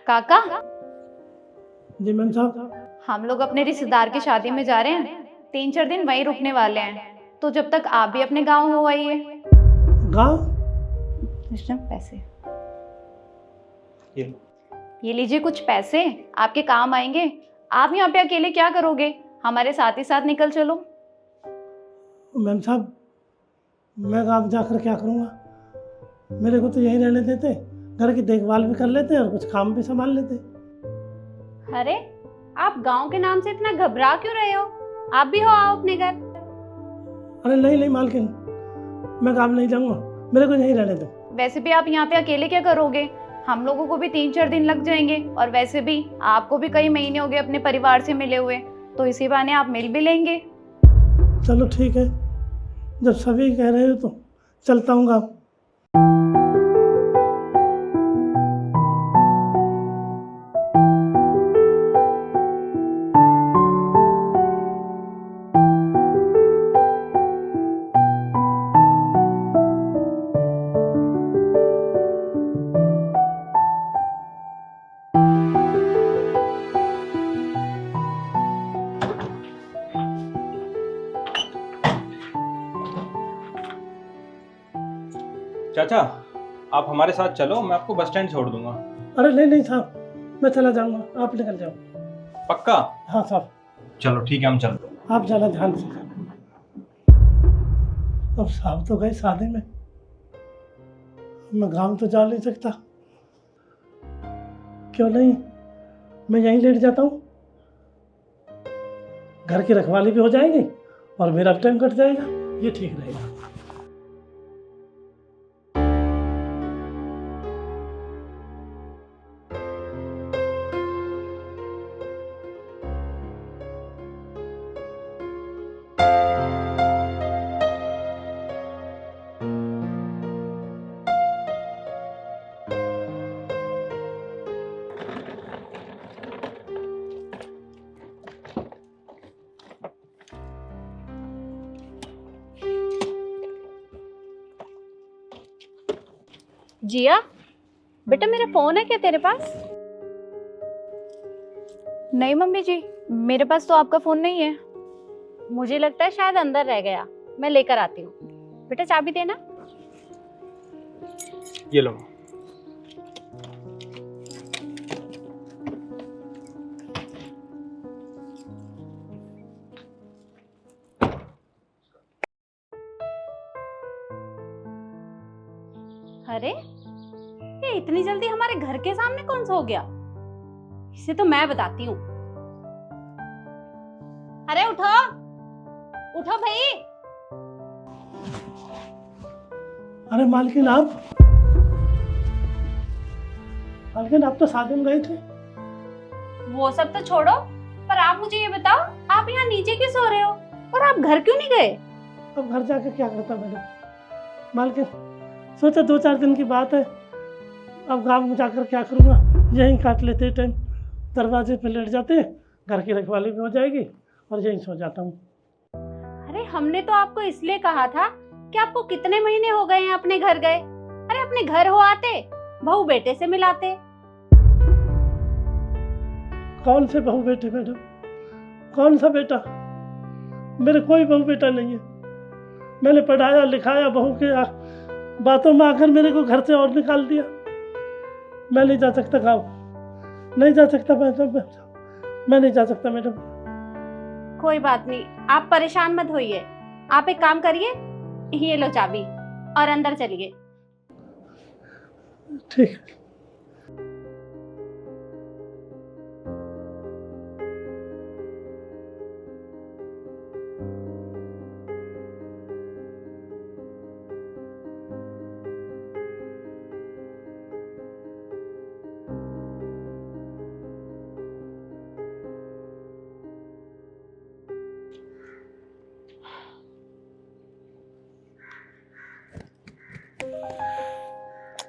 काका, जी मैम साहब। हम लोग अपने रिश्तेदार की शादी में जा रहे हैं। 3-4 दिन वहीं रुकने वाले हैं, तो जब तक आप भी अपने गांव हो आइए। गाँव? पैसे ये लीजिए, कुछ पैसे आपके काम आएंगे। आप यहाँ पे अकेले क्या करोगे? हमारे साथ ही साथ निकल चलो। मैम साहब, मैं गाँव जाकर क्या करूँगा? मेरे को तो यहीं रहने देते, घर की देखभाल भी कर लेते और कुछ काम भी संभाल लेते। अरे, आप गांव के नाम से इतना घबरा क्यों रहे हो? आप भी हो आओ अपने घर। अरे नहीं नहीं मालकिन, मैं गाँव नहीं जाऊँगा, मेरे को यहीं रहने दो। वैसे भी आप यहाँ पे अकेले क्या करोगे? हम लोगों को भी 3-4 दिन लग जाएंगे, और वैसे भी आपको भी कई महीने हो गए अपने परिवार से मिले हुए, तो इसी बहाने आप मिल भी लेंगे। चलो ठीक है, जब सभी कह रहे हो तो चलता हूँ गाँव। चाचा, आप हमारे साथ चलो, मैं आपको बस स्टैंड छोड़ दूंगा। अरे नहीं नहीं साहब, मैं चला जाऊँगा, आप निकल जाओ। पक्का? हाँ साहब। चलो ठीक है, हम चलते हैं। आप ज़्यादा ध्यान से। अब साहब तो गए शादी में, मैं गाँव तो जा नहीं सकता। क्यों नहीं, मैं यहीं लेट जाता हूँ, घर की रखवाली भी हो जाएगी और मेरा टाइम कट जाएगा, ये ठीक रहेगा। जिया, बेटा मेरा फोन है क्या तेरे पास? नहीं मम्मी जी, मेरे पास तो आपका फोन नहीं है। मुझे लगता है शायद अंदर रह गया, मैं लेकर आती हूँ। बेटा चाबी देना। ये लो। अरे, ये इतनी जल्दी हमारे घर के सामने कौन सा हो गया? इसे तो मैं बताती हूँ। अरे उठो, उठो भाई। अरे मालकिन आप तो शादी में गए थे। वो सब तो छोड़ो, पर आप मुझे ये बताओ, आप यहाँ नीचे क्यों सो रहे हो और आप घर क्यों नहीं गए? अब घर जाकर क्या करता मैडम? मालकिन सोचा 2-4 दिन की बात है, अब गाँव में जाकर क्या करूँगा, यहीं काट लेते टाइम, दरवाजे पे लेट जाते, घर की रखवाली भी हो जाएगी और यहीं सो जाता हूँ। अरे हमने तो आपको इसलिए कहा था कि आपको कितने महीने हो गए हैं अपने घर गए। अरे अपने घर हो आते, बहू बेटे से मिलाते। कौन से बहू बेटे मैडम, कौन सा बेटा? मेरे कोई बहू बेटा नहीं है। मैंने पढ़ाया लिखाया, बहू के बातों में आकर मेरे को घर से और निकाल दिया। मैं नहीं जा सकता गाँव, नहीं जा सकता मैडम, मैं नहीं जा सकता मैडम। कोई बात नहीं, आप परेशान मत होइए। आप एक काम करिए, ये लो चाबी और अंदर चलिए। ठीक है।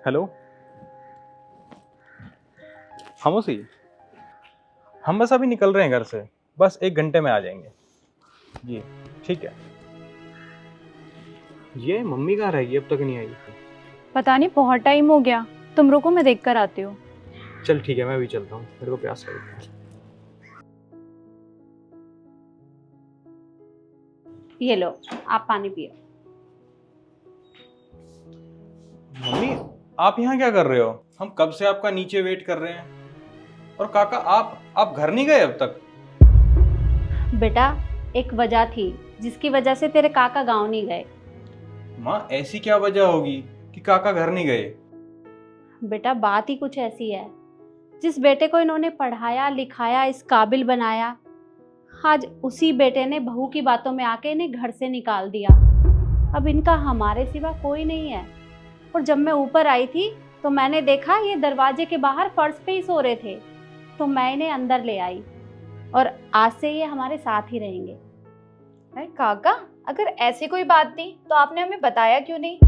हेलो, खामोशी। हम बस अभी निकल रहे हैं घर से, बस 1 घंटे में आ जाएंगे। जी ठीक है। ये मम्मी कहाँ रह गई, अब तक नहीं आई? पता नहीं, बहुत टाइम हो गया। तुम रुको, मैं देख कर आती हूँ। चल ठीक है, मैं भी चलता हूँ, मेरे को प्यास लगी है। ये लो, आप पानी पियो। मम्मी, आप यहाँ क्या कर रहे हो? हम कब से आपका नीचे वेट कर रहे हैं। और काका, आप घर नहीं गए अब तक? बेटा, एक वजह थी जिसकी वजह से तेरे काका गांव नहीं गए। माँ, ऐसी क्या वजह होगी कि काका घर नहीं गए? बेटा, बात ही कुछ ऐसी है, जिस बेटे को इन्होंने पढ़ाया लिखाया, इस काबिल बनाया, आज उसी बेटे ने बहू की बातों में आके इन्हें घर से निकाल दिया। अब इनका हमारे सिवा कोई नहीं है। और जब मैं ऊपर आई थी तो मैंने देखा ये दरवाजे के बाहर फर्श पे ही सो रहे थे, तो मैं इन्हें अंदर ले आई और आज से ये हमारे साथ ही रहेंगे। अरे काका, अगर ऐसी कोई बात थी तो आपने हमें बताया क्यों नहीं?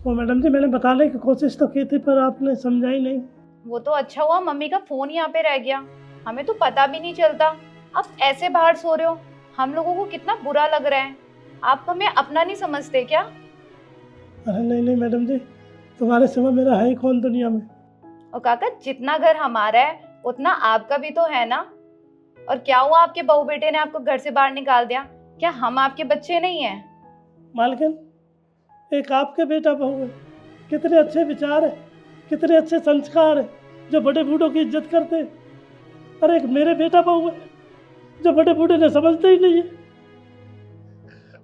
वो मैडम जी, मैंने बताने की कोशिश तो की थी पर आपने समझा ही नहीं। वो तो अच्छा हुआ मम्मी का फोन यहाँ पे रह गया, हमें तो पता भी नहीं चलता। आप ऐसे बाहर सो रहे हो, हम लोगों को कितना बुरा लग रहा है। आप हमें अपना नहीं समझते क्या? अरे नहीं नहीं मैडम जी, तुम्हारे सिवा मेरा है ही कौन दुनिया में। और काका, जितना घर हमारा है उतना आपका भी तो है ना। और क्या हुआ, आपके बहू बेटे ने आपको घर से बाहर निकाल दिया? क्या हम आपके बच्चे नहीं हैं? मालकिन, एक आपके बेटा बहू है, कितने अच्छे विचार है, कितने अच्छे संस्कार है, जो बड़े बूढ़ों की इज्जत करते हैं। और एक मेरे बेटा बहू है जो बड़े बूढ़े ने समझते ही नहीं है।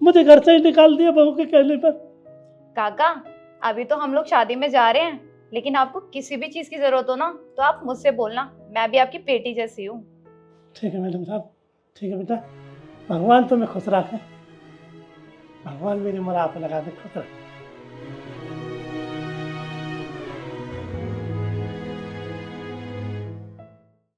मुझे घर से ही निकाल दिया बहू के कहने पर। काका, अभी तो हम लोग शादी में जा रहे हैं, लेकिन आपको किसी भी चीज की जरूरत हो ना तो आप मुझसे बोलना, मैं भी आपकी बेटी जैसी हूँ। ठीक है मैडम साहब, ठीक है बेटा। भगवान तुम्हें खुश रखे, भगवान मेरी मुराद लगा दे, खुश रखे।